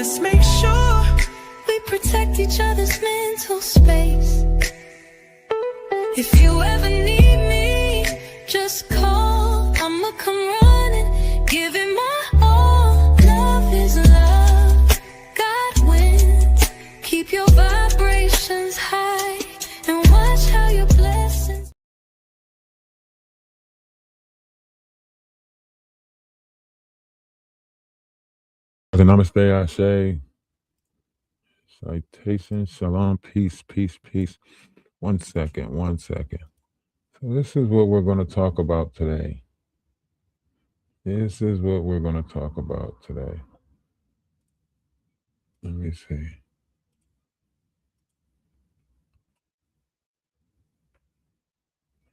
Let's make sure we protect each other's mental space. If you ever need me, just call. I'ma come running, give it my all. Love is love, God wins. Keep your vibrations high and watch how your blessings. Namaste, Ashe. Citation, shalom, peace, peace, peace. 1 second, 1 second. So this is what we're going to talk about today. This is what we're going to talk about today. Let me see.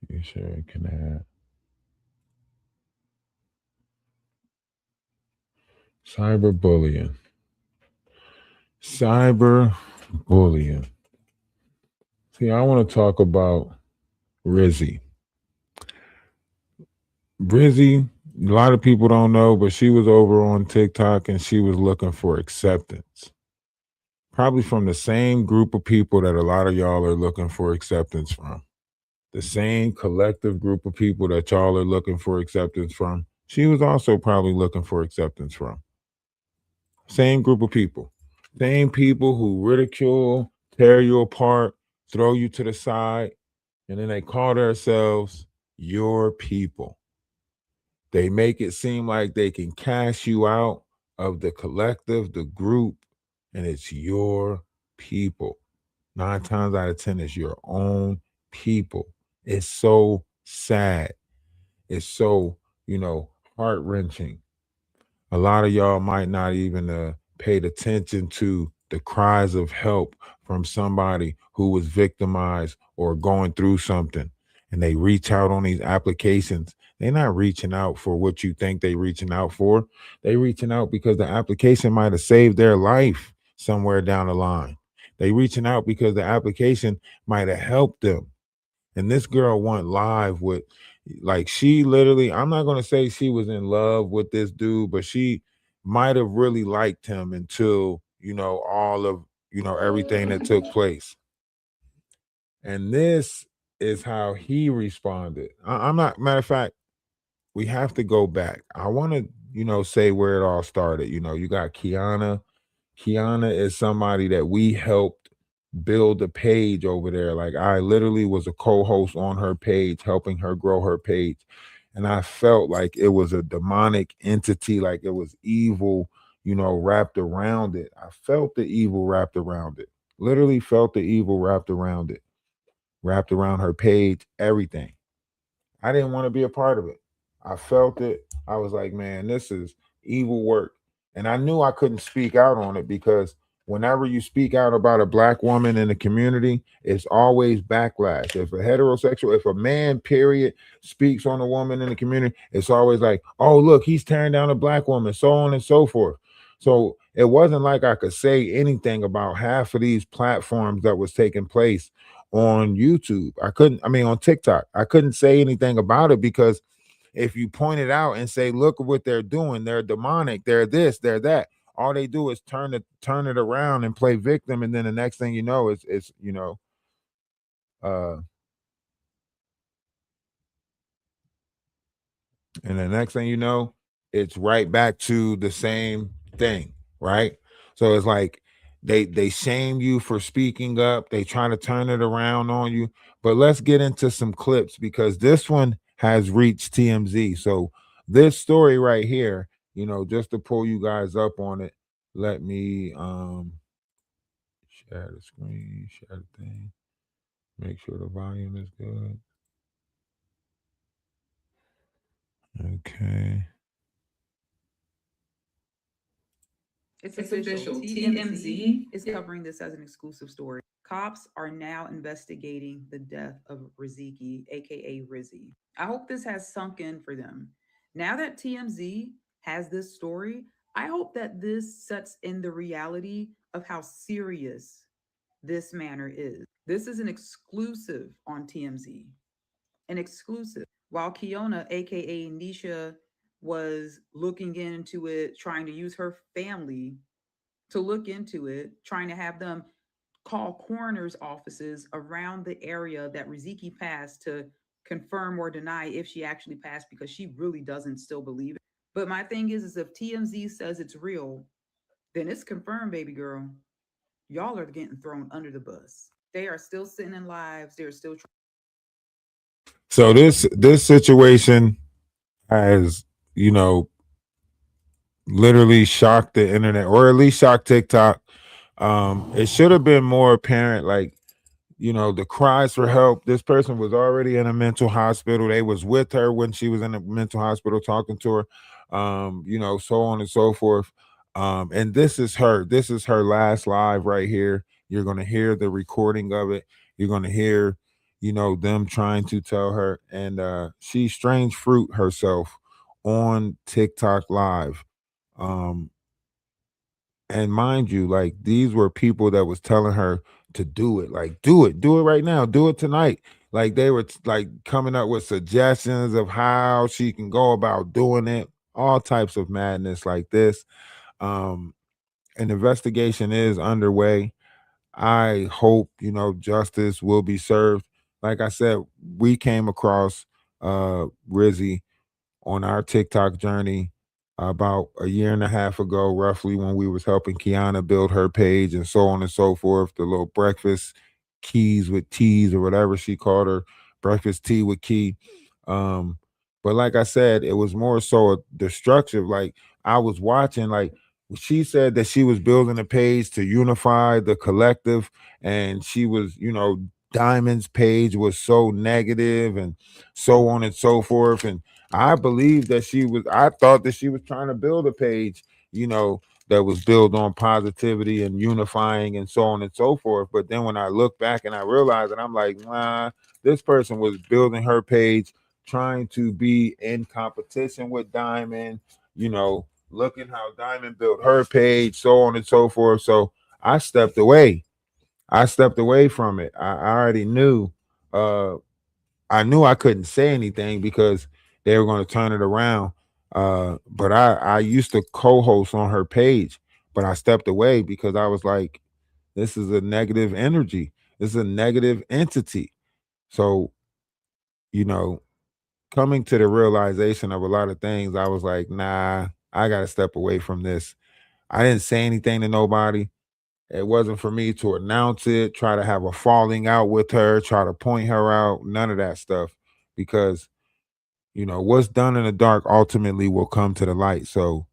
Be sure I can add. Cyberbullying. Cyberbullying. See, I want to talk about Rizzi. Rizzi, a lot of people don't know, but she was over on TikTok and she was looking for acceptance. Probably from the same group of people that a lot of y'all are looking for acceptance from. The same collective group of people that y'all are looking for acceptance from. She was also probably looking for acceptance from. Same group of people. Same people who ridicule, tear you apart, throw you to the side, and then they call themselves your people. They make it seem like they can cash you out of the collective, the group, and it's your people. 9 times out of 10, it's your own people. It's so sad. It's so, heart wrenching. A lot of y'all might not even paid attention to the cries of help from somebody who was victimized or going through something. And they reach out on these applications. They're not reaching out for what you think they reaching out for. They reaching out because the application might have saved their life somewhere down the line. They reaching out because the application might have helped them. And this girl went live with, like, she literally, I'm not going to say she was in love with this dude, but she might have really liked him until, all of, everything that took place. And this is how he responded. I'm not, matter of fact, we have to go back. I want to, say where it all started. You got Kiana. Kiana is somebody that we helped build a page over there. Like, I literally was a co-host on her page, helping her grow her page. And I felt like it was a demonic entity, like it was evil, wrapped around it. I felt the evil wrapped around it. Literally felt the evil wrapped around it, wrapped around her page, everything. I didn't want to be a part of it. I felt it. I was like, man, this is evil work. And I knew I couldn't speak out on it because whenever you speak out about a black woman in the community, it's always backlash. If a heterosexual, if a man, period, speaks on a woman in the community, it's always like, oh, look, he's tearing down a black woman, so on and so forth. So it wasn't like I could say anything about half of these platforms that was taking place on YouTube. On TikTok. I couldn't say anything about it because if you point it out and say, look at what they're doing, they're demonic, they're this, they're that. All they do is turn it around and play victim, and then the next thing you know, uh, and the next thing you know, it's right back to the same thing, right? So it's like they shame you for speaking up. They try to turn it around on you. But let's get into some clips because this one has reached TMZ. So this story right here, just to pull you guys up on it, let me share the screen, share the thing, make sure the volume is good. Okay. It's official. TMZ is covering this as an exclusive story. Cops are now investigating the death of Riziki, aka Rizzi. I hope this has sunk in for them. Now that TMZ has this story, I hope that this sets in the reality of how serious this matter is. This is an exclusive on TMZ. An exclusive. While Kiona, aka Nisha, was looking into it, trying to use her family to look into it, trying to have them call coroner's offices around the area that Riziki passed to confirm or deny if she actually passed, because she really doesn't still believe it. But my thing is if TMZ says it's real, then it's confirmed, baby girl. Y'all are getting thrown under the bus. They are still sitting in lives. They're still. So this situation has, you know, literally shocked the internet, or at least shocked TikTok. It should have been more apparent, like, you know, the cries for help. This person was already in a mental hospital. They was with her when she was in a mental hospital talking to her, you know, so on and so forth. And this is her last live right here. You're going to hear the recording of it. You're going to hear, you know, them trying to tell her, and she strange fruit herself on TikTok live. um and mind you, like, these were people that was telling her to do it. Like, do it right now, do it tonight. Like, they were like coming up with suggestions of how she can go about doing it, all types of madness like this. Um, an investigation is underway. I hope, you know, justice will be served. Like I said, we came across Rizzi on our TikTok journey about a year and a half ago, roughly, when we was helping Kiana build her page and so on and so forth. The little breakfast keys with teas, or whatever she called her, breakfast tea with key. Um, but like I said, it was more so destructive. Like, I was watching, like, she said that she was building a page to unify the collective, and she was, you know, Diamond's page was so negative and so on and so forth. And I believe that I thought that she was trying to build a page, you know, that was built on positivity and unifying and so on and so forth. But then when I look back and I realize that, I'm like, nah, this person was building her page trying to be in competition with Diamond, you know, looking how Diamond built her page, so on and so forth. So I stepped away. I stepped away from it. I already knew. I knew I couldn't say anything because they were going to turn it around. But I used to co-host on her page, but I stepped away because I was like, this is a negative energy. This is a negative entity. So, you know, coming to the realization of a lot of things, I was like, nah, I got to step away from this. I didn't say anything to nobody. It wasn't for me to announce it, try to have a falling out with her, try to point her out, none of that stuff. Because, you know, what's done in the dark ultimately will come to the light. So,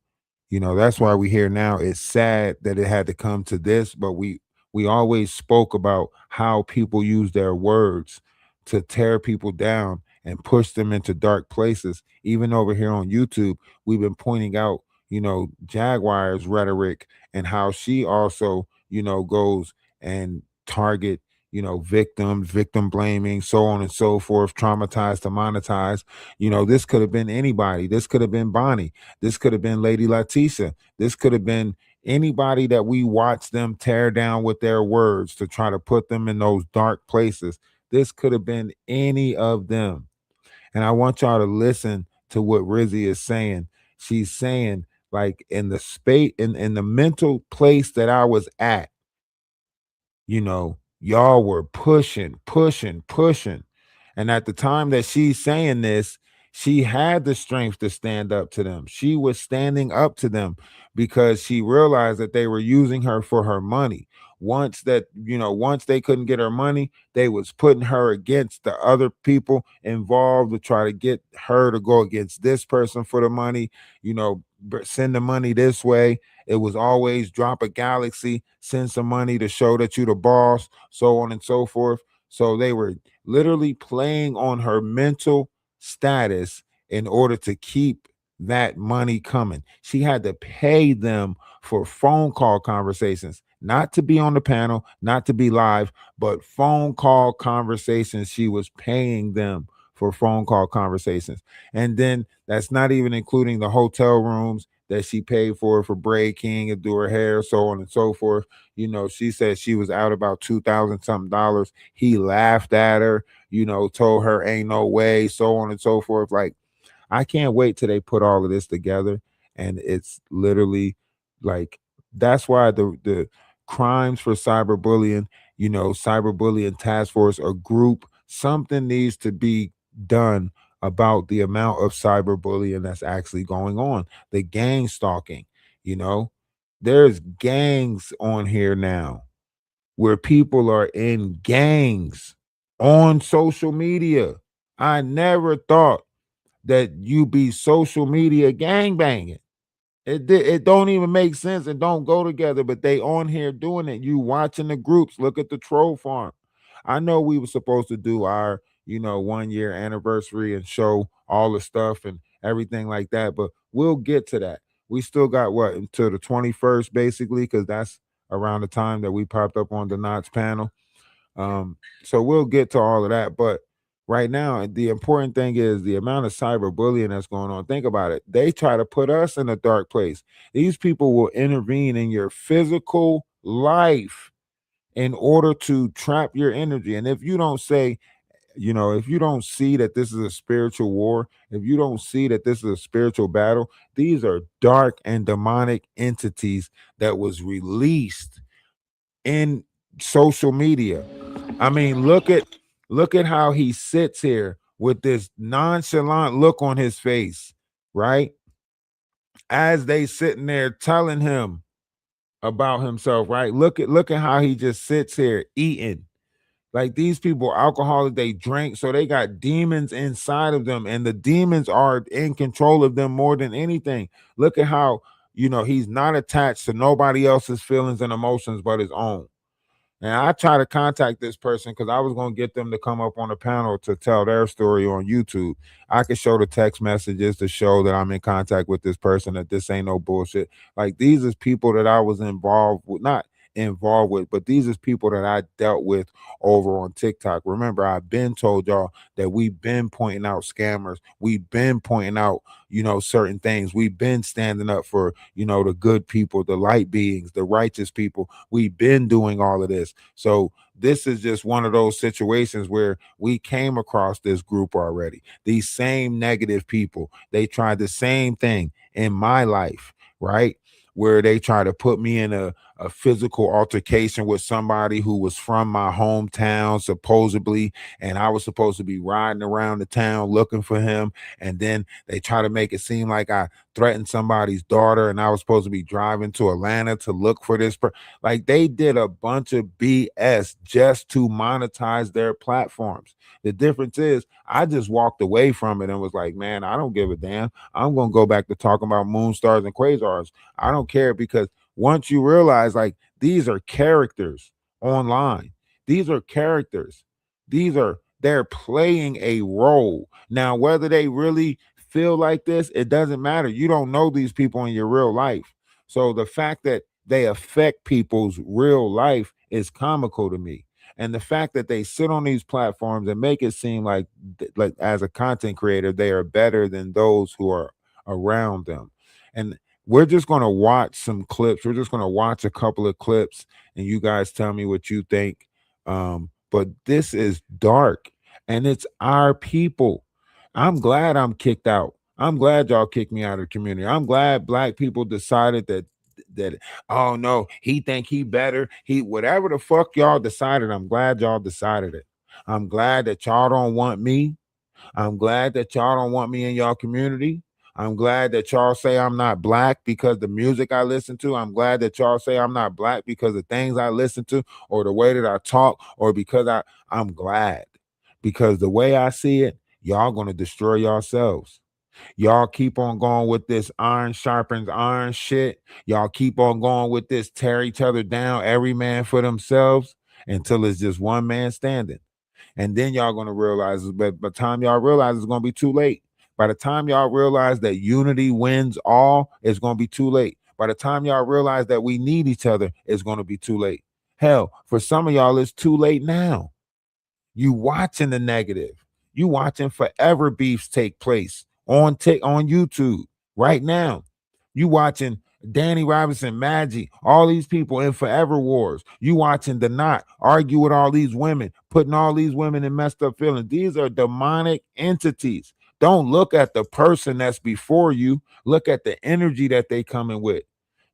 you know, that's why we here now. It's sad that it had to come to this, but we always spoke about how people use their words to tear people down and push them into dark places. Even over here on YouTube, we've been pointing out, you know, Jaguar's rhetoric and how she also, you know, goes and target, you know, victims, victim blaming, so on and so forth, traumatized to monetize. You know, this could have been anybody. This could have been Bonnie. This could have been Lady Letitia. This could have been anybody that we watch them tear down with their words to try to put them in those dark places. This could have been any of them. And I want y'all to listen to what Rizzi is saying. She's saying, like, in the space, in the mental place that I was at, you know, y'all were pushing, pushing, pushing. And at the time that she's saying this, she had the strength to stand up to them. She was standing up to them because she realized that they were using her for her money. Once that, you know, once they couldn't get her money, they was putting her against the other people involved to try to get her to go against this person for the money, you know, send the money this way. It was always drop a galaxy, send some money to show that you the boss, so on and so forth. So they were literally playing on her mental status in order to keep that money coming. She had to pay them for phone call conversations, not to be on the panel, not to be live, but phone call conversations. She was paying them for phone call conversations. And then that's not even including the hotel rooms that she paid for Braid King and do her hair, so on and so forth. You know, she said she was out about 2,000 something dollars. He laughed at her, you know, told her ain't no way, so on and so forth. Like, I can't wait till they put all of this together. And it's literally like That's why the crimes for cyberbullying, cyberbullying task force or group, something needs to be done about the amount of cyberbullying that's actually going on. The gang stalking, you know, there's gangs on here now where people are in gangs on social media. I never thought that you be social media gang banging. It don't even make sense and don't go together, but they on here doing it. You watching the groups, look at the troll farm. I know we were supposed to do our, 1 year anniversary and show all the stuff and everything like that, but we'll get to that. We still got what until the 21st, basically, because that's around the time that we popped up on the Knots panel. So we'll get to all of that. But right now, the important thing is the amount of cyberbullying that's going on. Think about it. They try to put us in a dark place. These people will intervene in your physical life in order to trap your energy. And if you don't say, if you don't see that this is a spiritual war, if you don't see that this is a spiritual battle, these are dark and demonic entities that was released in social media. I mean, look at how he sits here with this nonchalant look on his face, right? As they sitting there telling him about himself, right? Look at how he just sits here eating. Like these people, alcoholic, they drink, so they got demons inside of them, and the demons are in control of them more than anything. Look at how he's not attached to nobody else's feelings and emotions but his own. And I try to contact this person because I was going to get them to come up on the panel to tell their story on YouTube. I could show the text messages to show that I'm in contact with this person, that this ain't no bullshit. Like these is people that I was involved with, not involved with, but these is people that I dealt with over on TikTok. Remember, I've been told y'all that we've been pointing out scammers. We've been pointing out, certain things. We've been standing up for, the good people, the light beings, the righteous people. We've been doing all of this. So this is just one of those situations where we came across this group already. These same negative people, they tried the same thing in my life, right? Where they try to put me in a physical altercation with somebody who was from my hometown, supposedly, and I was supposed to be riding around the town looking for him. And then they try to make it seem like I threatened somebody's daughter, and I was supposed to be driving to Atlanta to look for this. Like they did a bunch of BS just to monetize their platforms. The difference is I just walked away from it and was like, man, I don't give a damn. I'm going to go back to talking about moon stars and quasars. I don't care, because once you realize like these are characters online, these are characters, they're playing a role. Now, whether they really feel like this, it doesn't matter. You don't know these people in your real life. So the fact that they affect people's real life is comical to me. And the fact that they sit on these platforms and make it seem like as a content creator, they are better than those who are around them. And we're just going to watch some clips. We're just going to watch a couple of clips and you guys tell me what you think. But this is dark and it's our people. I'm glad I'm kicked out. I'm glad y'all kicked me out of the community. I'm glad black people decided that oh no, he think he better. He whatever the fuck y'all decided, I'm glad y'all decided it. I'm glad that y'all don't want me. I'm glad that y'all don't want me in y'all community. I'm glad that y'all say I'm not black because the music I listen to. I'm glad that y'all say I'm not black because the things I listen to or the way that I talk or because I'm glad. Because the way I see it, y'all gonna destroy yourselves. Y'all keep on going with this iron sharpens iron shit. Y'all keep on going with this tear each other down, every man for themselves until it's just one man standing. And then y'all gonna realize, but by the time y'all realize, it's gonna be too late. By the time y'all realize that unity wins all, it's gonna be too late. By the time y'all realize that we need each other, it's gonna be too late. Hell, for some of y'all, it's too late now. You watching the negative. You watching forever beefs take place on YouTube right now. You watching Danny Robinson, Maggie, all these people in forever wars. You watching the Knot argue with all these women, putting all these women in messed up feelings. These are demonic entities. Don't look at the person that's before you. Look at the energy that they coming with.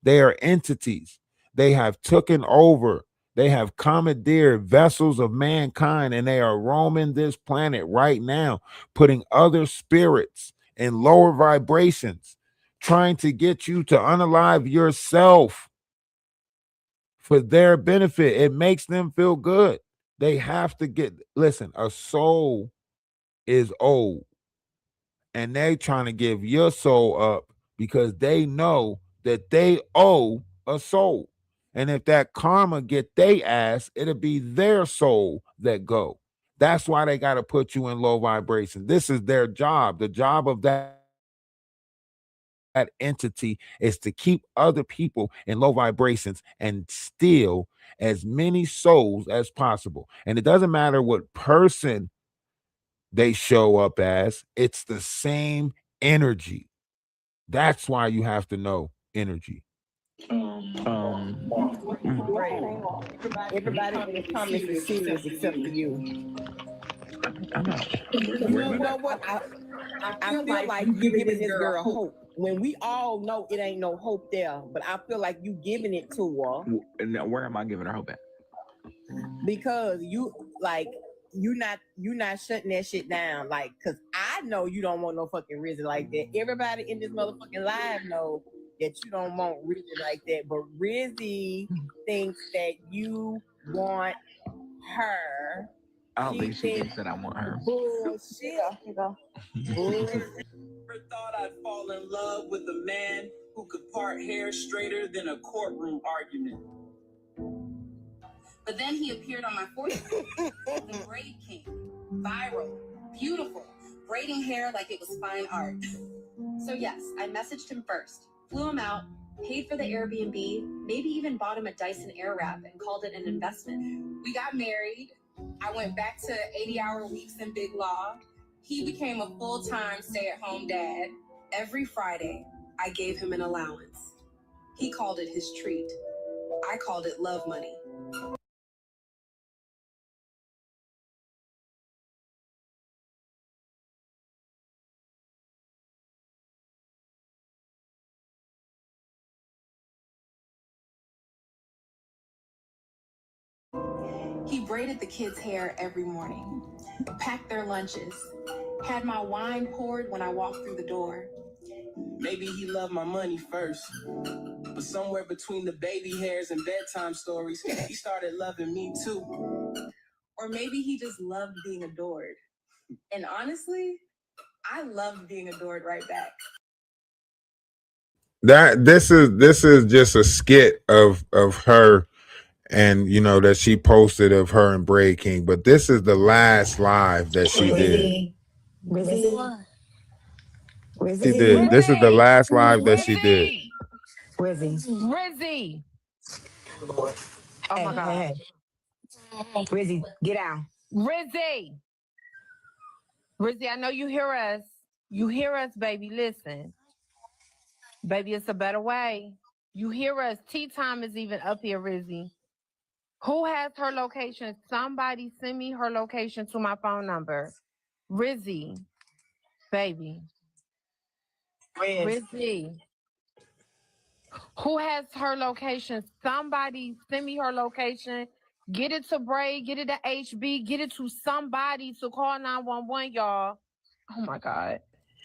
They are entities. They have taken over. They have commandeered vessels of mankind, and they are roaming this planet right now, putting other spirits in lower vibrations, trying to get you to unalive yourself for their benefit. It makes them feel good. They have to get, listen, a soul is old, and they trying to give your soul up because they know that they owe a soul. And if that karma get they ass, it'll be their soul that go. That's why they got to put you in low vibration. This is their job. The job of that entity is to keep other people in low vibrations and steal as many souls as possible. And it doesn't matter what person they show up as, it's the same energy. That's why you have to know energy. Everybody in the comments is serious except for you. I know. You know what? I feel like you giving this girl hope when we all know it ain't no hope there. But I feel like you giving it to her. Now, where am I giving her hope at? Because you not shutting that shit down. Like, cause I know you don't want no fucking Rizzi like that. Everybody in this motherfucking live know that you don't want Rizzi like that. But Rizzi thinks that you want her. I don't think she thinks that I want her. Bullshit. Never thought I'd fall in love with a man who could part hair straighter than a courtroom argument. But then he appeared on my fourth the Braid King. Viral, beautiful, braiding hair like it was fine art. So yes, I messaged him first, flew him out, paid for the Airbnb, maybe even bought him a Dyson Airwrap and called it an investment. We got married. I went back to 80-hour weeks in Big Law. He became a full-time stay-at-home dad. Every Friday, I gave him an allowance. He called it his treat. I called it love money. He braided the kids' hair every morning, packed their lunches, had my wine poured when I walked through the door. Maybe he loved my money first, but somewhere between the baby hairs and bedtime stories, he started loving me too. Or maybe he just loved being adored. And honestly, I loved being adored right back. That this is just a skit of her, and you know that she posted of her and Braid King, but this is the last live that she did. She did. This is the last live that she did. Rizzi. Oh my God. Rizzi, get out. Rizzi, I know you hear us. You hear us, baby. Listen. Baby, it's a better way. You hear us. Tea time is even up here, Rizzi. Who has her location? Somebody send me her location to my phone number. Rizzi, baby. Rizzi. Who has her location? Somebody send me her location. Get it to Braid, get it to HB, get it to somebody to call 911, y'all. Oh my God.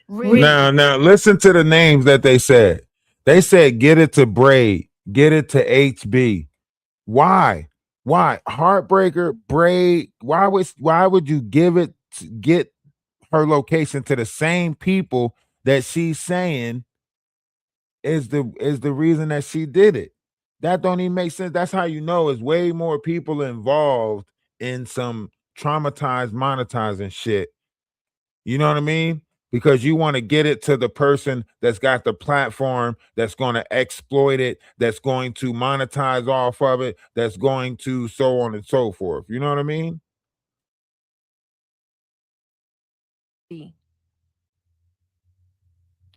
Rizzi. Now listen to the names that they said. They said get it to Braid, get it to HB. Why? Why? Heartbreaker, Braid. Why would you get her location to the same people that she's saying is the reason that she did it? That don't even make sense. That's how you know it's way more people involved in some traumatized monetizing shit. You know what I mean? Because you want to get it to the person that's got the platform, that's going to exploit it, that's going to monetize off of it, that's going to so on and so forth. You know what I mean?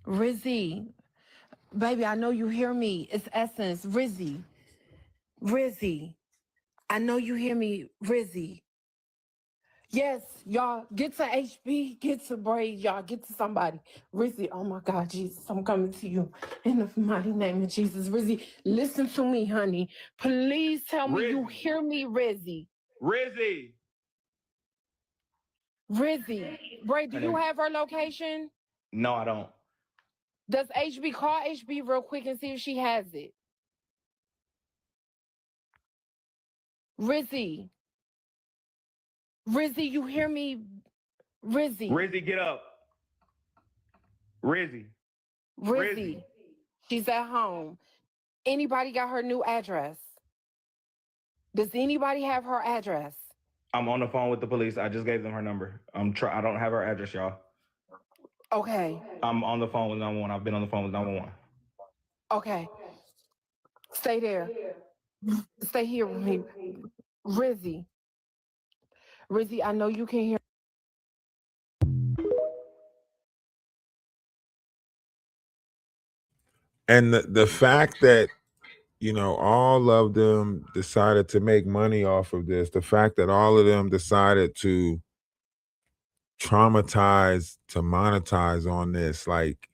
Rizzi. Baby, I know you hear me. It's Essence. Rizzi. I know you hear me, Rizzi. Yes, y'all get to HB, get to Braid, y'all get to somebody. Rizzy, oh my God, Jesus, I'm coming to you in the mighty name of Jesus. Rizzy, listen to me, honey. Please tell me you Rizzy. hear me, Rizzy. Rizzy. Rizzy, Braid, do Her you name. have her location? No, I don't. Does HB call HB real quick and see if she has it? Rizzy, Rizzy, you hear me? Rizzy, Rizzy, get up. Rizzy. Rizzy, she's at home. Anybody got her new address? Does anybody have her address? I'm on the phone with the police. I just gave them her number. I don't have her address, y'all. Okay, I'm on the phone with 911. I've been on the phone with 911. okay. Stay there. Stay here with me. Rizzy, Rizzy, I know you can hear. And the fact that, you know, all of them decided to make money off of this, the fact that all of them decided to traumatize, to monetize on this, like,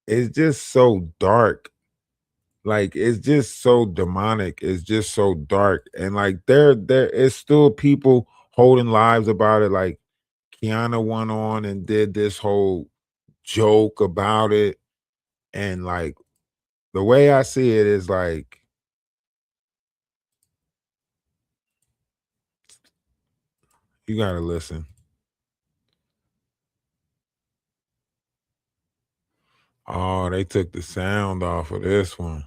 it's just so dark. Like, it's just so demonic. It's just so dark. And like there is still people holding lives about it. Like Kiana went on and did this whole joke about it. And like the way I see it is like, you gotta listen. Oh, they took the sound off of this one.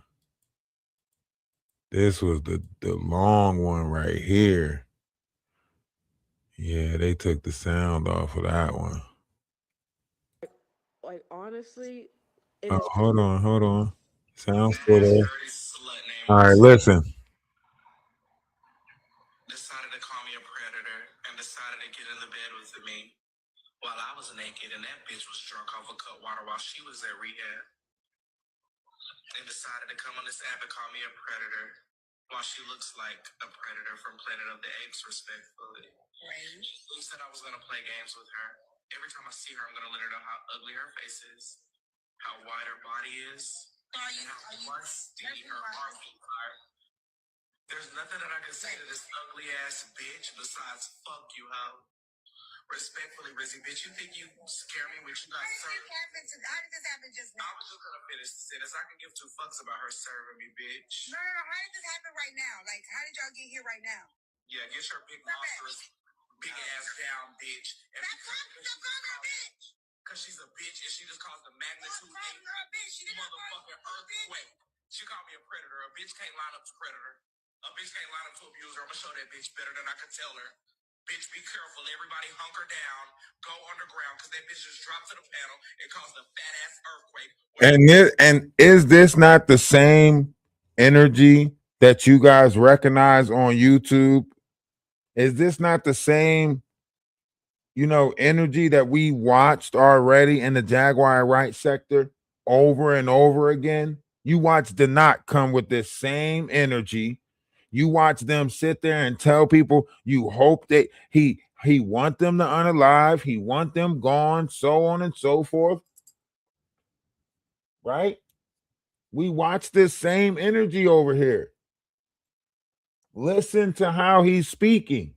This was the long one right here. Yeah, they took the sound off of that one. Like honestly, Oh, hold on. Sounds still there. All right, listen. Decided to call me a predator and decided to get in the bed with me while I was naked and that bitch was drunk off of cut water while she was at rehab. And decided to come on this app and call me a predator while she looks like a predator from Planet of the Apes, respectfully. Right. Who said I was gonna play games with her? Every time I see her, I'm gonna let her know how ugly her face is, how wide her body is, and how rusty her arms are. There's nothing that I can say to this ugly ass bitch besides fuck you, hoe. Respectfully, Rizzy, bitch, you think you scare me with you guys serving? How did this happen just now? I was just gonna finish the sentence. I can give two fucks about her serving me, bitch. No. How did this happen right now? Like, how did y'all get here right now? Yeah, get your big monstrous, big ass down, bitch. And bitch. Because she's a bitch and she just caused a magnitude 8 motherfucking earthquake. She called me a predator. A bitch can't line up to predator. A bitch can't line up to abuser. I'm gonna show that bitch better than I can tell her. Bitch, be careful. Everybody hunker down. Go underground because that bitch just dropped to the panel and caused a fat ass earthquake. And is this not the same energy that you guys recognize on YouTube? Is this not the same, you know, energy that we watched already in the Jaguar right sector over and over again? You watch the knot come with this same energy. You watch them sit there and tell people you hope that he want them to unalive, he want them gone, so on and so forth. Right? We watch this same energy over here. Listen to how he's speaking.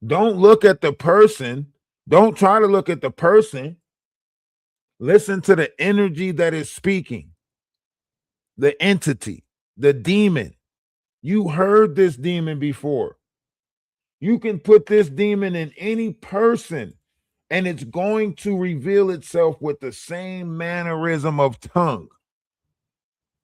Don't look at the person. Don't try to look at the person. Listen to the energy that is speaking, the entity, the demon. You heard this demon before. You can put this demon in any person, and it's going to reveal itself with the same mannerism of tongue.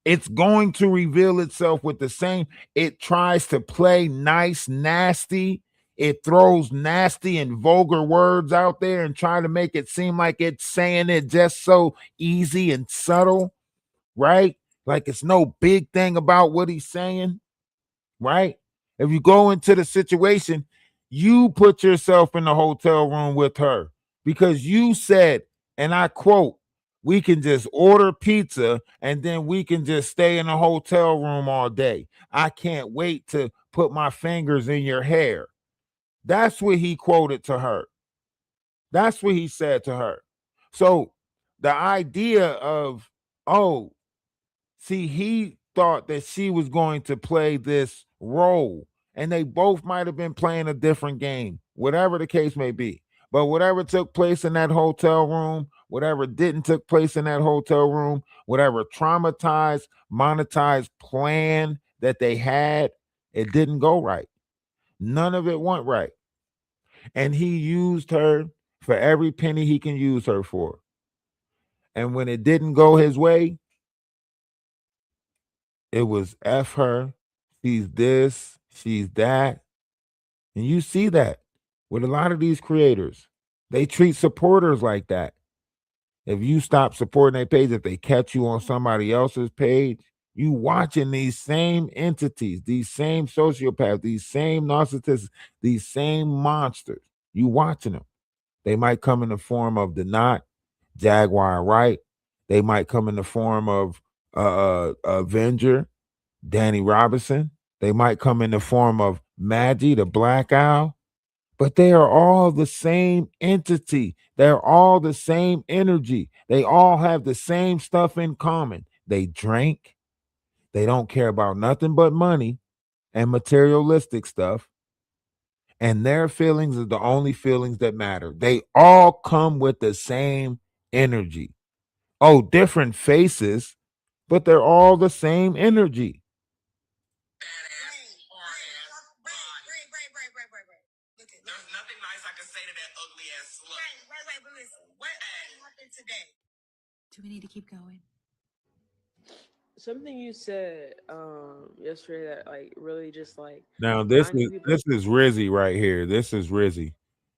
It's going to reveal itself with the same. It tries to play nice, nasty. It throws nasty and vulgar words out there and try to make it seem like it's saying it just so easy and subtle, right? Like it's no big thing about what he's saying, right? If you go into the situation, you put yourself in the hotel room with her because you said, and I quote, we can just order pizza and then we can just stay in a hotel room all day. I can't wait to put my fingers in your hair. That's what he quoted to her. That's what he said to her. So the idea of, oh, see, he thought that she was going to play this role, and they both might have been playing a different game, whatever the case may be. But whatever took place in that hotel room, whatever didn't took place in that hotel room, whatever traumatized, monetized plan that they had, it didn't go right. None of it went right. And he used her for every penny he can use her for. And when it didn't go his way, it was F her, she's this, she's that. And you see that with a lot of these creators. They treat supporters like that. If you stop supporting their page, if they catch you on somebody else's page, you watching these same entities, these same sociopaths, these same narcissists, these same monsters. You watching them. They might come in the form of the Knot, Jaguar Wright. They might come in the form of Avenger, Danny Robinson. They might come in the form of Maggie, the Black Owl, but they are all the same entity. They're all the same energy. They all have the same stuff in common. They drink. They don't care about nothing but money and materialistic stuff. And their feelings are the only feelings that matter. They all come with the same energy. Oh, different faces, but they're all the same energy. There's nothing nice I can say to that ugly ass slut. But listen, what happened today? Do we need to keep going? Something you said yesterday that like really just like Now I need people. this is Rizzi right here. This is Rizzi,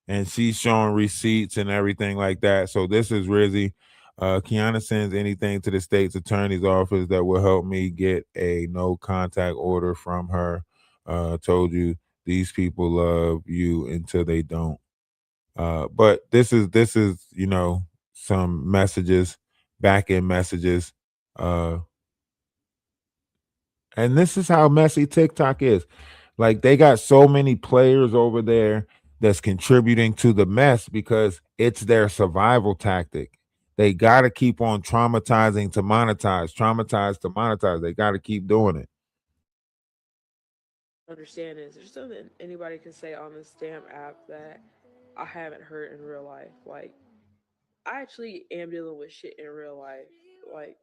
and she's showing receipts and everything like that. So this is Rizzi. Kiana sends anything to the state's attorney's office that will help me get a no contact order from her. Told you these people love you until they don't. But this is some messages, back end messages. Uh, and this is how messy TikTok is. Like they got so many players over there that's contributing to the mess because it's their survival tactic. They got to keep on traumatizing to monetize, traumatize to monetize. They got to keep doing it. Understand is there's something anybody can say on this damn app that I haven't heard in real life. Like I actually am dealing with shit in real life, like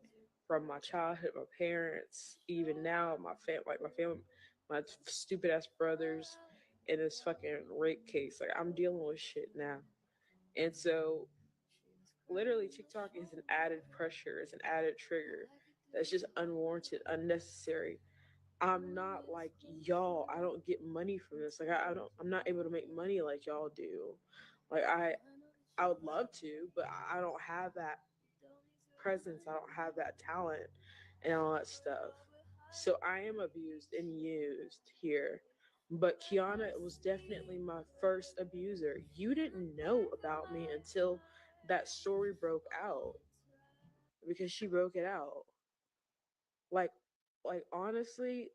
from my childhood, my parents, even now my family, my stupid ass brothers, in this fucking rape case. Like I'm dealing with shit now, and so literally TikTok is an added pressure, it's an added trigger that's just unwarranted, unnecessary. I'm not like y'all. I don't get money from this. Like I don't. I'm not able to make money like y'all do. Like I would love to, but I don't have that presence. I don't have that talent and all that stuff. So I am abused and used here. But Kiana was definitely my first abuser. You didn't know about me until that story broke out because she broke it out. Like like honestly,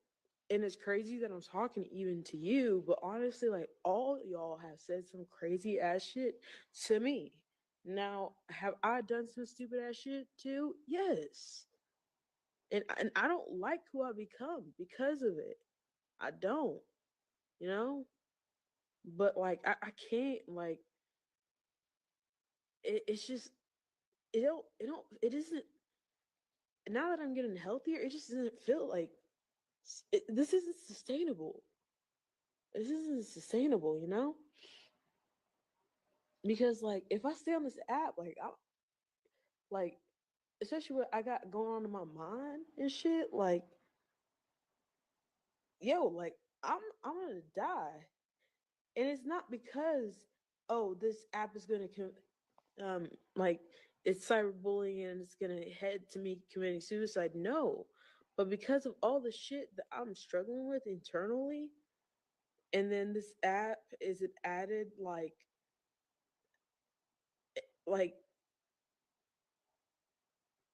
and it's crazy that I'm talking even to you, but honestly, like all y'all have said some crazy ass shit to me. Now, have I done some stupid ass shit too? Yes. And I don't like who I become because of it. I don't, you know? But like I can't like it's just it isn't now that I'm getting healthier, it just doesn't feel like this isn't sustainable. This isn't sustainable, you know? Because like if I stay on this app, like I like especially what I got going on in my mind and shit, like yo, like I'm gonna die, and it's not because oh this app is gonna like it's cyberbullying and it's gonna head to me committing suicide. No, but because of all the shit that I'm struggling with internally, and then this app is an added like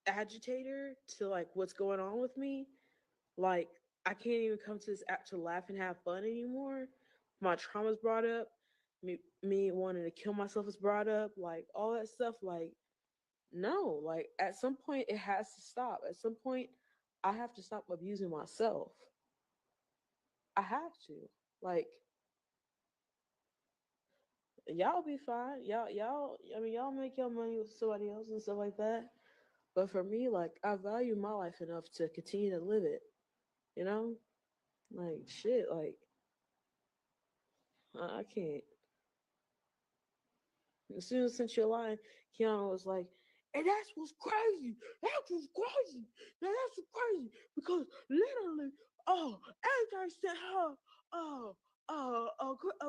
agitator to like what's going on with me. Like I can't even come to this app to laugh and have fun anymore. My trauma's brought up. me wanting to kill myself is brought up, like all that stuff. Like, no, like at some point it has to stop. At some point, I have to stop abusing myself. I have to. Like, y'all be fine. Y'all. I mean, y'all make your money with somebody else and stuff like that. But for me, like, I value my life enough to continue to live it. You know, like shit. Like, I can't. As soon as I sent you a line, Kiana was like, and that's what's crazy. That's what's crazy. Now that's what's crazy. Because literally, AJ sent her a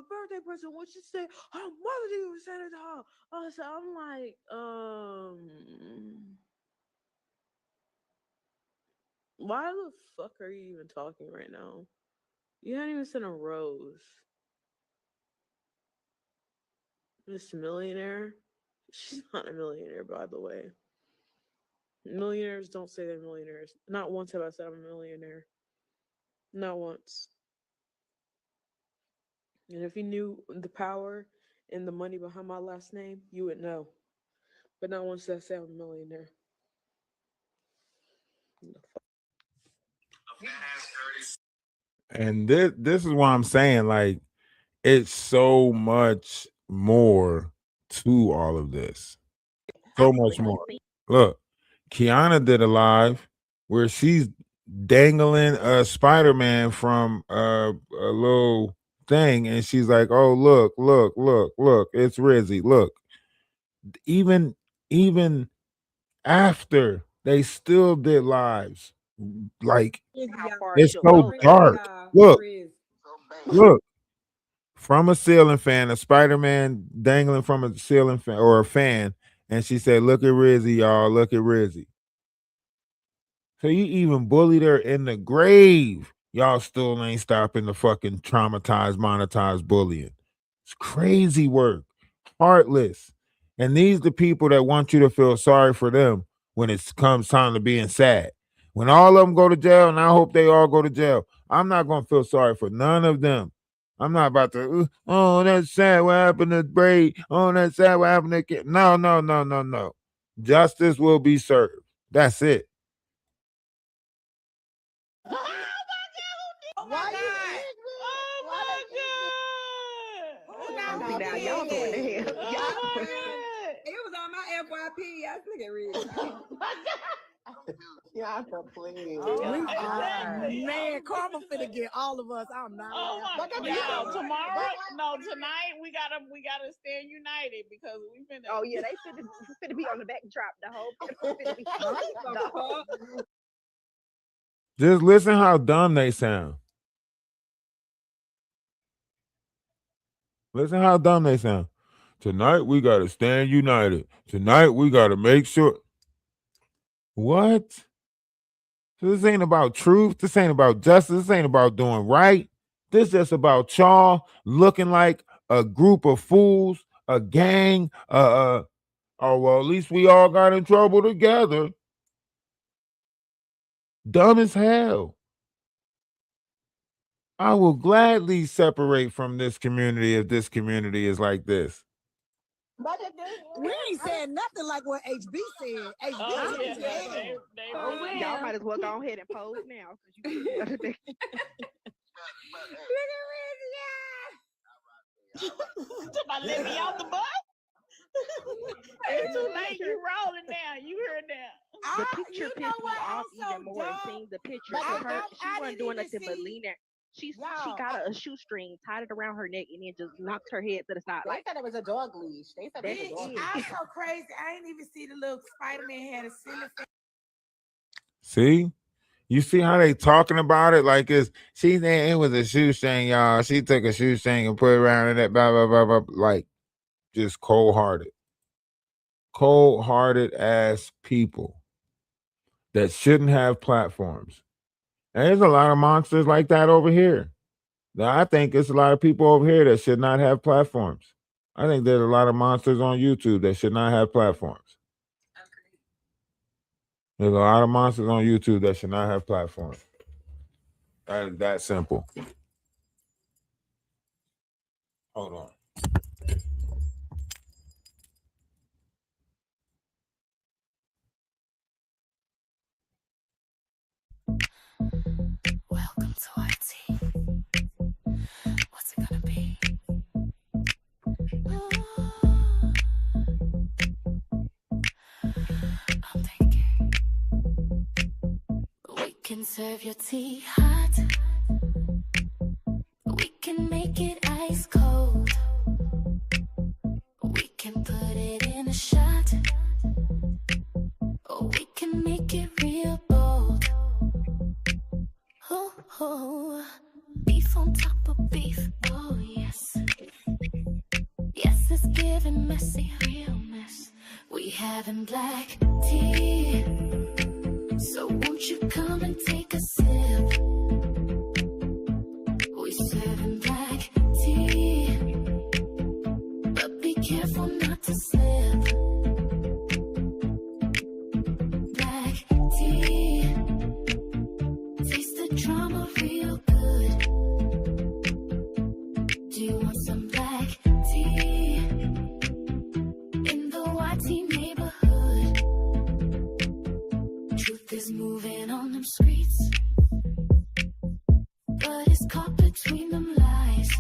birthday present when she said her mother didn't even send it to her. So I'm like, why the fuck are you even talking right now? You hadn't even sent a rose. Miss Millionaire? She's not a millionaire, by the way. Millionaires don't say they're millionaires. Not once have I said I'm a millionaire. Not once. And if you knew the power and the money behind my last name, you would know. But not once did I say I'm a millionaire. And this is why I'm saying, like, it's so much more to all of this. So much more. Look, Kiana did a live where she's dangling a Spider-Man from a little thing, and she's like, "Oh, look, it's Rizzi. Look." Even after they still did lives, like it's so dark. Look, from a ceiling fan, a Spider-Man dangling from a ceiling fan or a fan, and she said, "Look at Rizzi, y'all. Look at Rizzi." So you even bullied her in the grave. Y'all still ain't stopping the fucking traumatized, monetized bullying. It's crazy work. Heartless. And these the people that want you to feel sorry for them when it comes time to being sad. When all of them go to jail, and I hope they all go to jail, I'm not gonna feel sorry for none of them. I'm not about to, oh, that's sad what happened to Braid. Oh, that's sad what happened to Kid. No, no, no, no, no. Justice will be served. That's it. Why you See now y'all going to hell. It was on my FYP. I look at Rizzi. Y'all complete. Man, Karma finna get all of us. I'm not. Oh my God! Tonight we gotta stand united because we finna. Oh yeah, they finna be on the backdrop. The whole finna be. Just listen how dumb they sound. Listen how dumb they sound. Tonight we gotta stand united. Tonight we gotta make sure. What? So this ain't about truth. This ain't about justice. This ain't about doing right. This just about y'all looking like a group of fools, a gang. Oh well, at least we all got in trouble together. Dumb as hell. I will gladly separate from this community if this community is like this. We ain't saying nothing like what HB said. HB said. Y'all might as well go ahead and pose now. Look at Rizzi. Let me out the bus. It's too late. You rolling now. You heard that. The picture pissed me off even more. Seeing the picture of her, she wasn't doing nothing but leaning. She got a shoestring, tied it around her neck, and then just knocked her head to the side. They said it was a dog leash. They said it was a dog leash. I'm so crazy. I ain't even see the little Spider-Man had a silly face. See? You see how they talking about it? Like she said it was a shoestring, y'all. She took a shoestring and put it around in that blah blah blah blah. Like just cold-hearted. Cold-hearted ass people that shouldn't have platforms. And there's a lot of monsters like that over here. Now, I think it's a lot of people over here that should not have platforms. I think there's a lot of monsters on YouTube that should not have platforms. There's a lot of monsters on YouTube that should not have platforms. That is that simple. Hold on. Welcome to our tea. What's it gonna be? I'm thinking we can serve your tea hot. We can make it ice cold. We can put it in a shot. Or we can make it real bold. Oh, beef on top of beef. Oh, yes. Yes, it's giving messy, real mess. We having black tea. So won't you come and take a sip? We serving black tea. But be careful not to slip. Black tea. Taste the drama real good. Do you want some black tea? In the YT neighborhood. Truth is moving on them streets. But it's caught between them lies.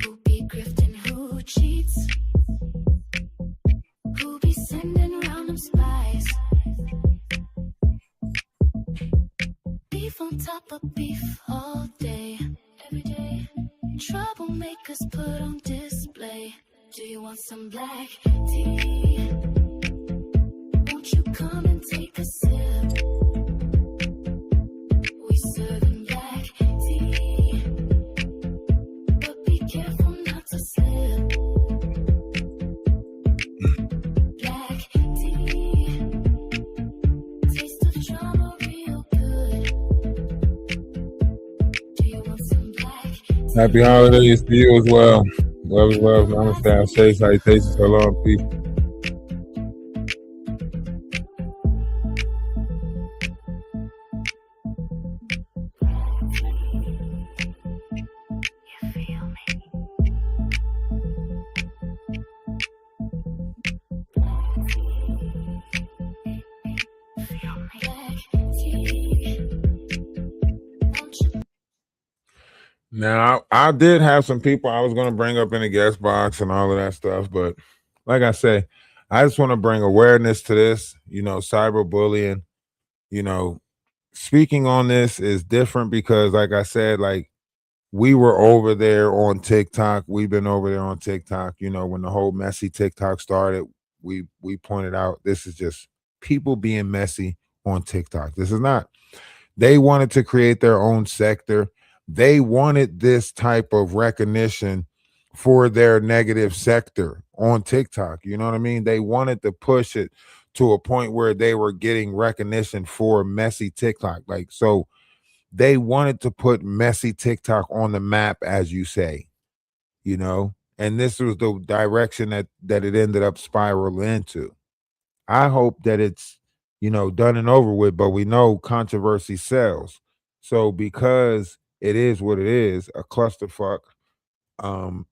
Who be grifting, who cheats? Who be sending round them spies? Beef on top of beef all day, every day. Troublemakers put on display. Do you want some black tea? Won't you come and take a sip? We serving black tea. But be careful not to slip. Black tea. Taste the drama real good. Do you want some black tea? Happy holidays to you as well. Love is love. Namaste. Say salutations. Hello and peace. You feel me? Feel me? Black tea. Won't you? Now, I did have some people I was going to bring up in the guest box and all of that stuff, but like I say, I just want to bring awareness to this. Cyberbullying. Speaking on this is different because, like I said, like we were over there on TikTok. We've been over there on TikTok. When the whole messy TikTok started, we pointed out this is just people being messy on TikTok. This is not. They wanted to create their own sector. They wanted this type of recognition for their negative sector on TikTok. You know what I mean? They wanted to push it to a point where they were getting recognition for messy TikTok. Like, so they wanted to put messy TikTok on the map, as you say, and this was the direction that it ended up spiraling into. I hope that it's, done and over with, but we know controversy sells. So because it is what it is, a clusterfuck, um,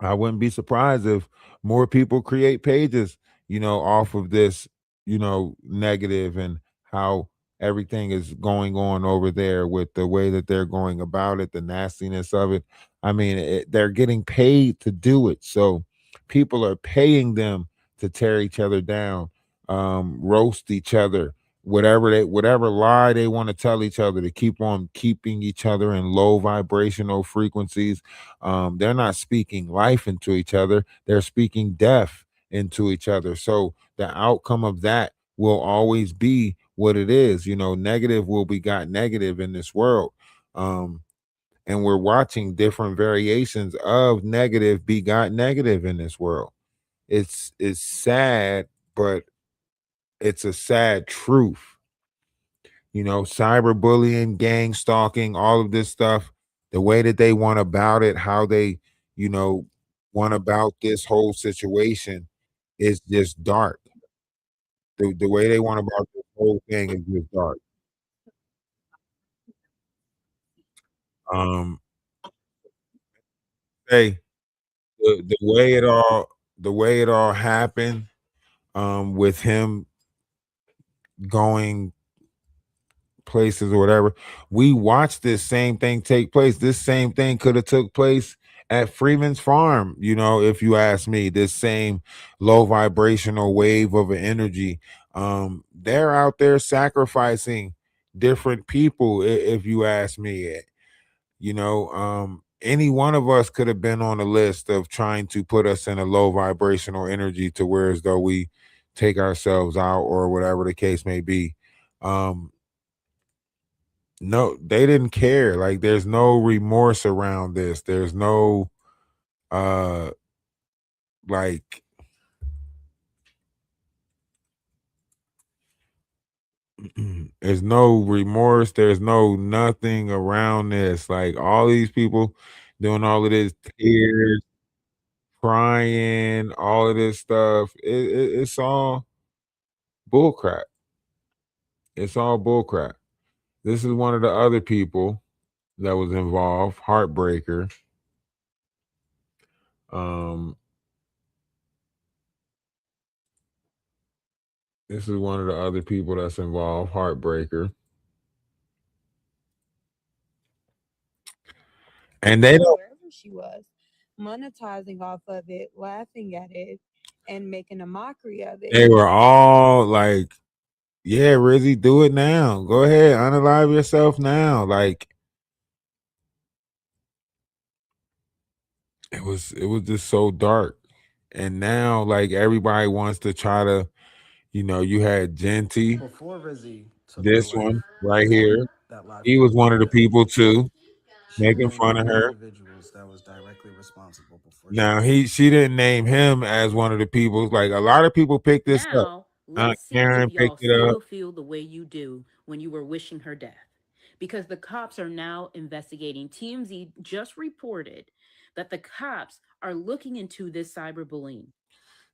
I wouldn't be surprised if more people create pages, off of this, negative and how everything is going on over there with the way that they're going about it, the nastiness of it. I mean, they're getting paid to do it. So people are paying them to tear each other down, roast each other, whatever lie they want to tell each other to keep on keeping each other in low vibrational frequencies. They're not speaking life into each other, they're speaking death into each other. So the outcome of that will always be what it is. Negative will begot negative in this world. And we're watching different variations of negative begot negative in this world. It's sad, but it's a sad truth. Cyberbullying, gang stalking, all of this stuff, the way that they want about it, how they, you know, want about this whole situation is just dark. The way they want about this whole thing is just dark. Um, hey, the way it all happened, with him going places or whatever. We watched this same thing take place. This same thing could have took place at Freeman's Farm, if you ask me. This same low vibrational wave of an energy. They're out there sacrificing different people, if you ask me. Any one of us could have been on a list of trying to put us in a low vibrational energy to where as though we take ourselves out or whatever the case may be. No, they didn't care. Like, there's no remorse around this. There's no like there's no remorse, there's no nothing around this. Like, all these people doing all of this, tears, crying, all of this stuff. It's all bullcrap. It's all bullcrap. This is one of the other people that was involved, Heartbreaker. This is one of the other people that's involved, Heartbreaker. And they don't, wherever she was, monetizing off of it, laughing at it, and making a mockery of it. they were all like, yeah, Rizzy, do it now. Go ahead, unalive yourself now. Like, it was just so dark. And now, like, everybody wants to try to, you had Genty, Before Rizzi took her this life, one right here. that live He was tweet one of the that people too, she making named fun of three her. individuals that was directly responsible before Now she didn't name him as one of the people. Like, a lot of people picked this up. Now, let's see Karen if y'all picked it up. still feel the way you do when you were wishing her death. Because the cops are now investigating. TMZ just reported that the cops are looking into this cyberbullying.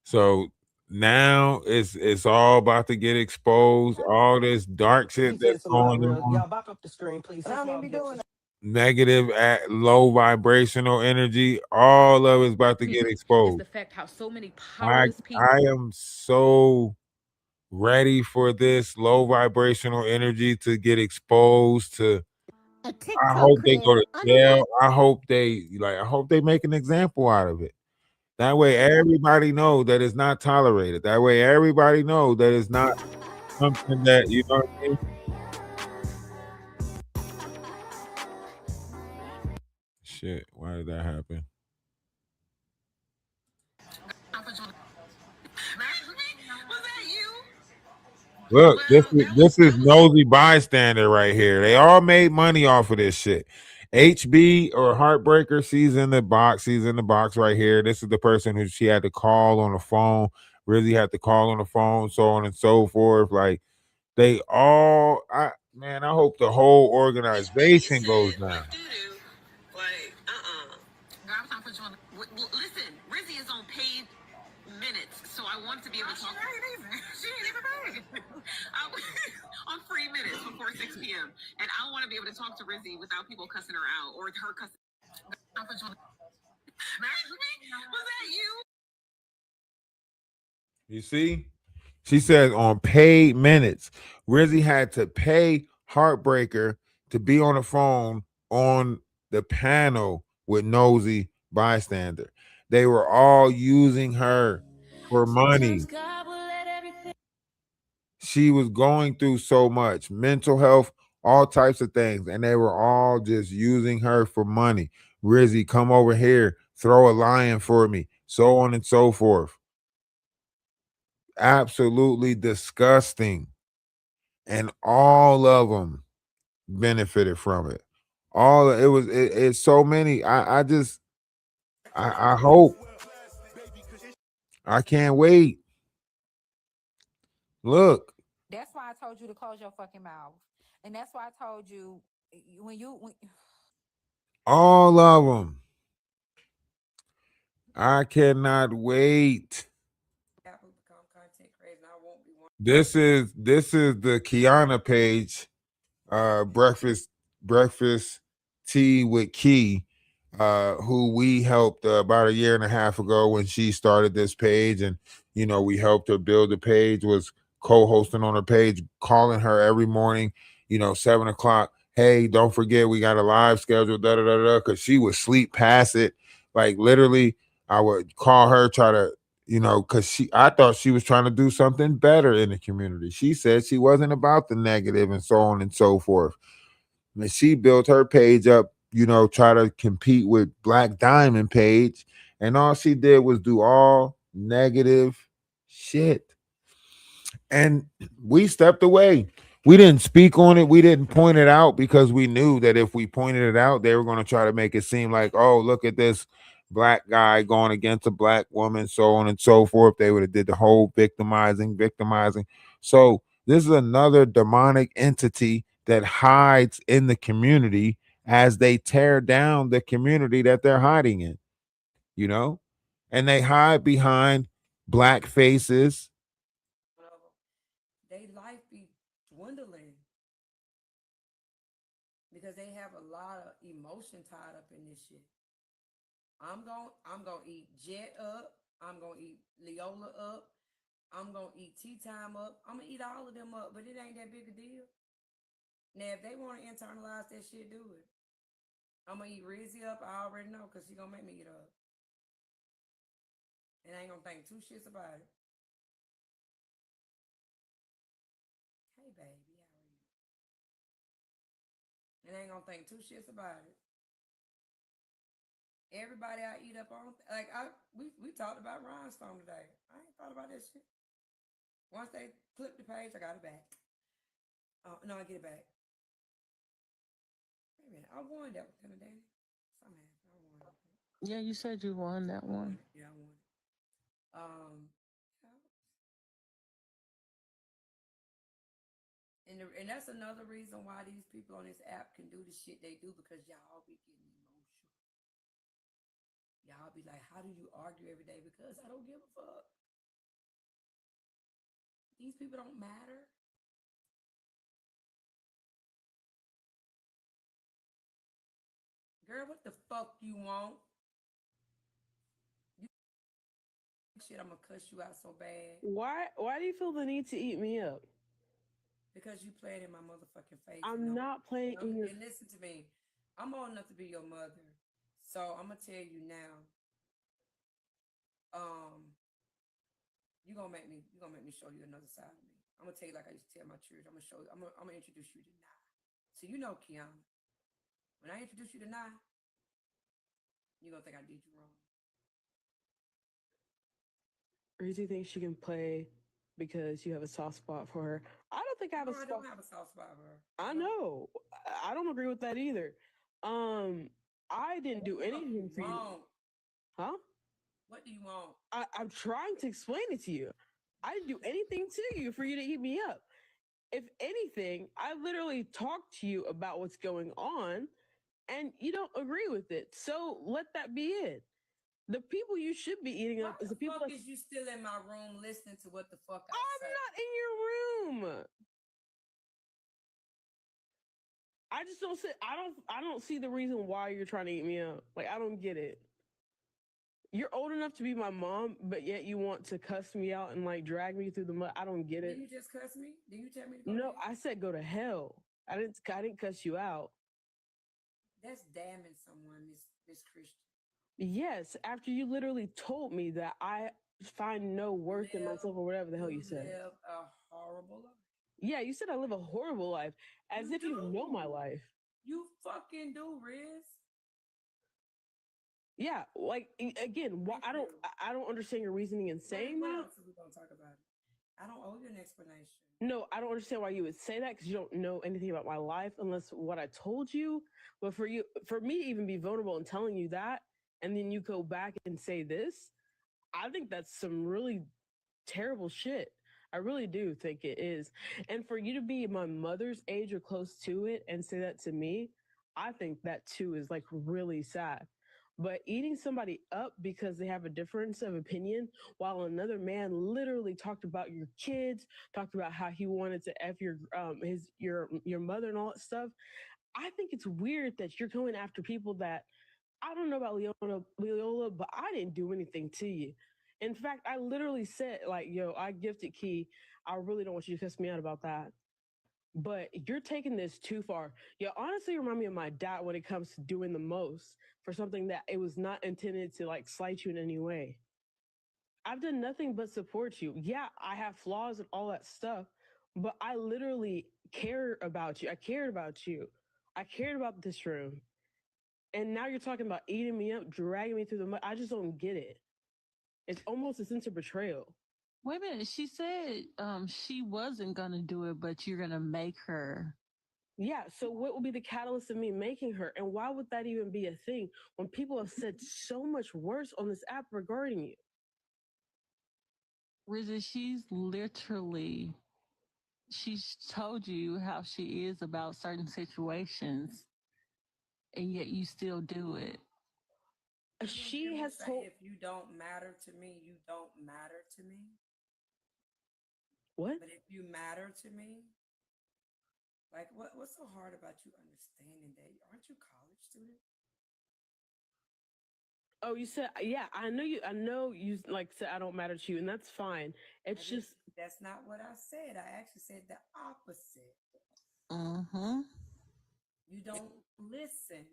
So now it's all about to get exposed. All this dark shit that's going on. Y'all back up the screen, please. I don't even be doing that. Negative at low vibrational energy. All of it's about to get Is exposed. the fact how so many I powerless people. I am so ready for this low vibrational energy to get exposed to. I hope they go to jail. I hope they make an example out of it. That way everybody know that it's not tolerated. That way everybody know that it's not something that, you know what I mean? Shit, why did that happen? Look, this is nosy bystander right here. They all made money off of this shit. HB or Heartbreaker, she's in the box. She's in the box right here. This is the person who she had to call on the phone. Rizzy had to call on the phone, so on and so forth. Like, they all, I hope the whole organization goes down. Like, listen, Rizzy is on paid minutes, so I want to be able to talk. She ain't even paid. On free minutes before 6 p.m. And I want to be able to talk to Rizzy without people cussing her out or her cussing. Was that you? You see? She says on paid minutes. Rizzy had to pay Heartbreaker to be on the phone on the panel with Nosy Bystander. They were all using her for money. She was going through so much mental health, all types of things, and they were all just using her for money. Rizzy, come over here, throw a lion for me, so on and so forth. Absolutely disgusting. And all of them benefited from it. It's so many. I hope. I can't wait. Look. That's why I told you to close your fucking mouth. And that's why I told you when all of them. I cannot wait. This is the Kiana page. Breakfast tea with Key, who we helped about a year and a half ago when she started this page, and we helped her build the page. Was co-hosting on her page, calling her every morning, 7 o'clock. Hey, don't forget we got a live schedule, da da da da, because she would sleep past it. Like literally, I would call her, try to, because I thought she was trying to do something better in the community. She said she wasn't about the negative and so on and so forth. And she built her page up, try to compete with Black Diamond page. And all she did was do all negative shit. And we stepped away. We didn't speak on it. We didn't point it out because we knew that if we pointed it out, they were going to try to make it seem like, oh, look at this black guy going against a black woman, so on and so forth. They would have did the whole victimizing. So this is another demonic entity that hides in the community as they tear down the community that they're hiding in, you know? And they hide behind black faces. They life be dwindling because they have a lot of emotion tied up in this shit. I'm gonna eat Jet up. I'm gonna eat Leola up. I'm gonna eat Tea Time up. I'm gonna eat all of them up, but it ain't that big a deal. Now, if they want to internalize that shit, do it. I'm gonna eat Rizzi up. I already know because she gonna make me eat up, and I ain't gonna think two shits about it. Hey, baby, how are you? And I ain't gonna think two shits about it. Everybody I eat up on, like we talked about Rhinestone today. I ain't thought about that shit. Once they flip the page, I got it back. No, I get it back. Wait a minute, I won that one, Danny. Somehow I won. Yeah, you said you won that one. Yeah, I won. Um, and that's another reason why these people on this app can do the shit they do because y'all be getting emotional. Y'all be like, how do you argue every day? Because I don't give a fuck. These people don't matter. Girl, what the fuck you want? You shit, I'm gonna cuss you out so bad. Why do you feel the need to eat me up? Because you playing in my motherfucking face. I'm not playing in your. And listen to me. I'm old enough to be your mother. So I'm gonna tell you now. You're gonna make me show you another side of me. I'm gonna tell you like I used to tell my children. I'm gonna show you, I'm gonna introduce you to Nye. So you know Kiana. When I introduce you to Nye, you're gonna think I did you wrong. Rizzi thinks she can play because you have a soft spot for her. I don't think I have No, a I soft. don't have a soft spot for her. I know. I don't agree with that either. I didn't do anything for you. Huh? What do you want? I'm trying to explain it to you. I didn't do anything to you for you to eat me up. If anything, I literally talked to you about what's going on and you don't agree with it. So let that be it. The people you should be eating up is the people. Why the fuck is you still in my room listening to what the fuck I I'm say? not in your room. I just don't see. I don't see the reason why you're trying to eat me up. Like I don't get it. You're old enough to be my mom, but yet you want to cuss me out and like drag me through the mud. I don't get it. Did you just cuss me? Did you tell me to go? No, I said go to hell. I didn't cuss you out. That's damning someone, Miss Christian. Yes, after you literally told me that I find no worth in myself or whatever the hell you said. Live a horrible life. Yeah, you said I live a horrible life, as if you know my life. You fucking do, Riz. Yeah, like again, I don't understand your reasoning in saying What that. else are we gonna talk about? I don't owe you an explanation. No, I don't understand why you would say that because you don't know anything about my life unless what I told you. But for me to even be vulnerable and telling you that, and then you go back and say this, I think that's some really terrible shit. I really do think it is. And for you to be my mother's age or close to it and say that to me, I think that too is like really sad. But eating somebody up because they have a difference of opinion, while another man literally talked about your kids, talked about how he wanted to f your mother and all that stuff. I think it's weird that you're going after people that I don't know about Leola, but I didn't do anything to you. In fact, I literally said, like, yo, I gifted Key. I really don't want you to cuss me out about that. But you're taking this too far. You honestly remind me of my dad when it comes to doing the most for something that it was not intended to like slight you in any way. I've done nothing but support you. Yeah, I have flaws and all that stuff, but I literally care about you. I cared about you. I cared about this room. And now you're talking about eating me up, dragging me through the mud. I just don't get it. It's almost a sense of betrayal. Wait a minute. She said she wasn't gonna do it, but you're gonna make her. Yeah, so what would be the catalyst of me making her? And why would that even be a thing when people have said so much worse on this app regarding you? Rizzi, she's told you how she is about certain situations, and yet you still do it. She has told. If you don't matter to me, you don't matter to me. What? But if you matter to me, like what's so hard about you understanding that? Aren't you a college student? Oh, you said, yeah, I know you like said I don't matter to you, and that's fine. It's just that's not what I said. I actually said the opposite. Mm-hmm. You don't listen.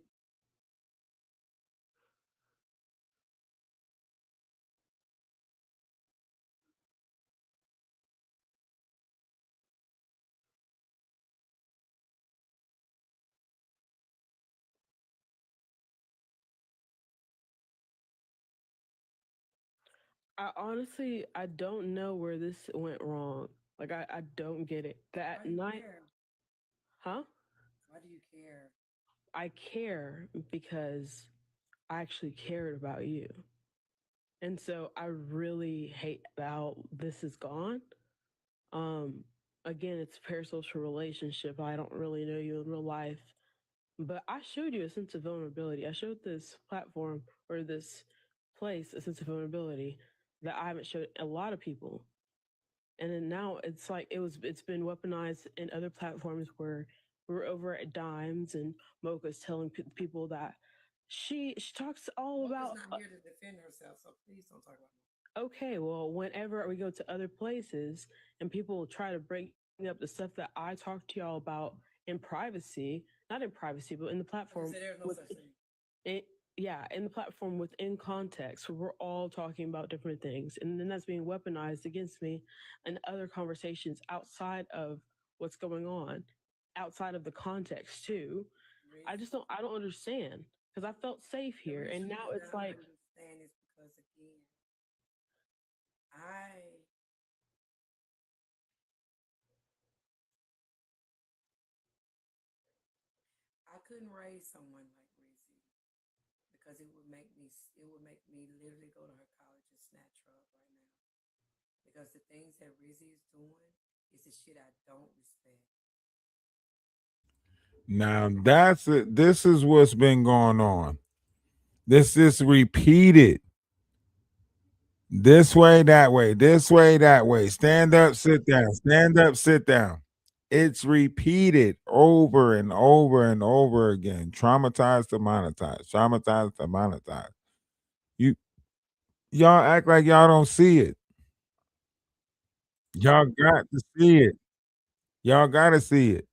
I don't know where this went wrong. Like I don't get it. That night, huh? Why do you care? I care because I actually cared about you. And so I really hate how this is gone. Um, Again, it's a parasocial relationship. I don't really know you in real life, but I showed you a sense of vulnerability. I showed this platform or this place a sense of vulnerability that I haven't showed a lot of people. And then now it's like it's been weaponized in other platforms where we're over at Dimes and Mocha's telling people that she talks all about. Not here to defend herself, so please don't talk about me. Okay, well, whenever we go to other places and people try to bring up the stuff that I talk to y'all about in privacy, not in privacy, but in the platform. There's no such thing. Yeah, in the platform within context, where we're all talking about different things. And then that's being weaponized against me and other conversations outside of what's going on, outside of the context too. I don't understand because I felt safe here. And now it's like, understand is because again, I couldn't raise someone like Rizzi because it would make me literally go to her college and snatch her up right now. Because the things that Rizzi is doing is the shit I don't respect. Now that's it. This is what's been going on. This is repeated. This way, that way, this way, that way. Stand up, sit down. Stand up, sit down. It's repeated over and over and over again. Traumatized to monetize. Traumatized to monetize. Y'all act like y'all don't see it. Y'all got to see it. Y'all got to see it.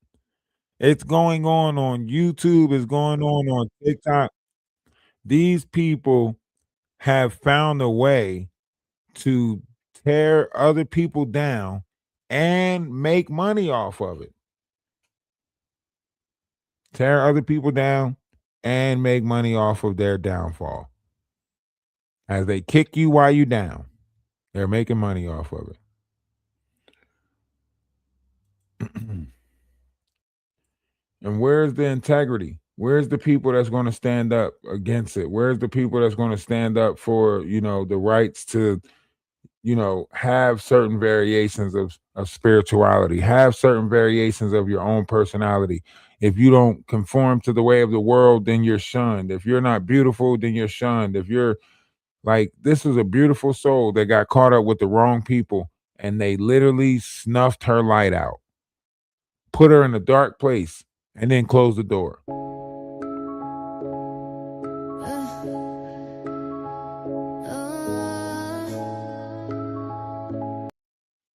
It's going on YouTube. It's going on TikTok. These people have found a way to tear other people down and make money off of it. Tear other people down and make money off of their downfall. As they kick you while you down, they're making money off of it. And where's the integrity? Where's the people that's going to stand up against it? Where's the people that's going to stand up for, the rights to, have certain variations of spirituality, have certain variations of your own personality. If you don't conform to the way of the world, then you're shunned. If you're not beautiful, then you're shunned. If you're like, this is a beautiful soul that got caught up with the wrong people and they literally snuffed her light out, put her in a dark place, and then closed the door.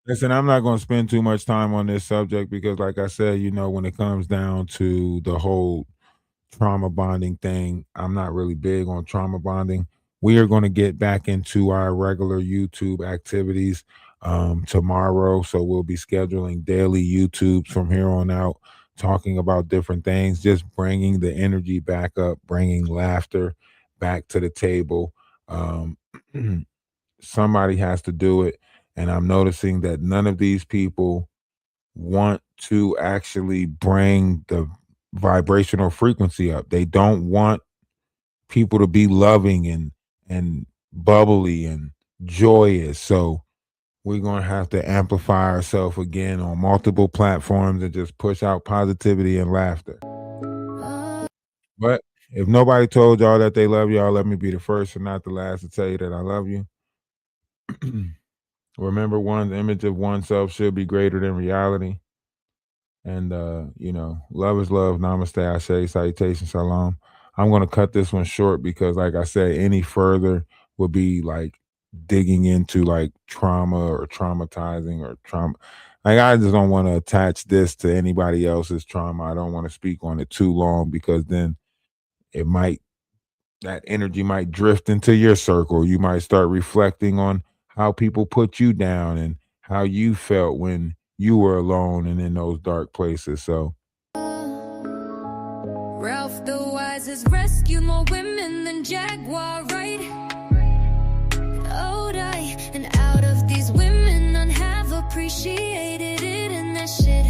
Listen, I'm not going to spend too much time on this subject because, like I said, when it comes down to the whole trauma bonding thing, I'm not really big on trauma bonding. We are going to get back into our regular YouTube activities tomorrow. So we'll be scheduling daily YouTubes from here on out, talking about different things, just bringing the energy back up, bringing laughter back to the table. Um, somebody has to do it. And I'm noticing that none of these people want to actually bring the vibrational frequency up. They don't want people to be loving and bubbly and joyous. So we're going to have to amplify ourselves again on multiple platforms and just push out positivity and laughter. But if nobody told y'all that they love y'all, let me be the first and not the last to tell you that I love you. Remember, one's image of oneself should be greater than reality. And love is love. Namaste, Ashe, salutations, shalom. I'm gonna cut this one short because, like I said, any further would be like digging into like trauma or traumatizing or trauma. Like, I just don't want to attach this to anybody else's trauma. I don't want to speak on it too long because then that energy might drift into your circle. You might start reflecting on how people put you down and how you felt when you were alone and in those dark places. So Ralph the Wise has rescued more women than Jaguar, right? Oh, and out of these women, none have appreciated it, and that shit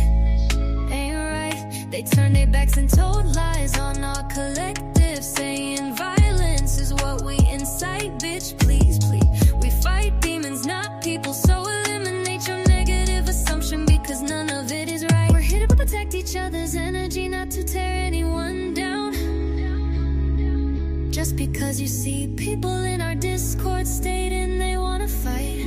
ain't right. They turned their backs and told lies on our collective, saying violence is what we incite. Bitch, please, please. We fight demons, not people, so eliminate your negative assumption because none of it is right. We're here to protect each other's energy, not to tear anyone down. Just because you see people in our Discord stating they want to fight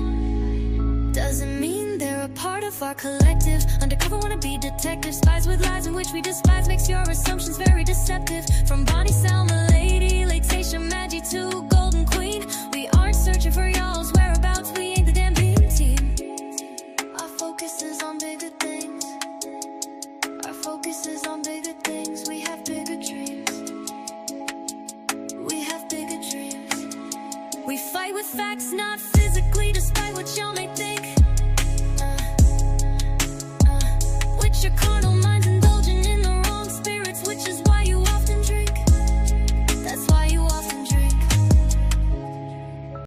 doesn't mean they're a part of our collective. Undercover wanna be detectives, spies with lies in which we despise, makes your assumptions very deceptive. From Bonnie, Selma, Lady, Latacia, Maggie to Golden Queen, we aren't searching for y'all's whereabouts, we ain't the damn beam team. Our focus is on bigger things. Our focus is on bigger things. We have bigger dreams. We have bigger dreams. We fight with facts, not physically, despite what y'all may think. With your car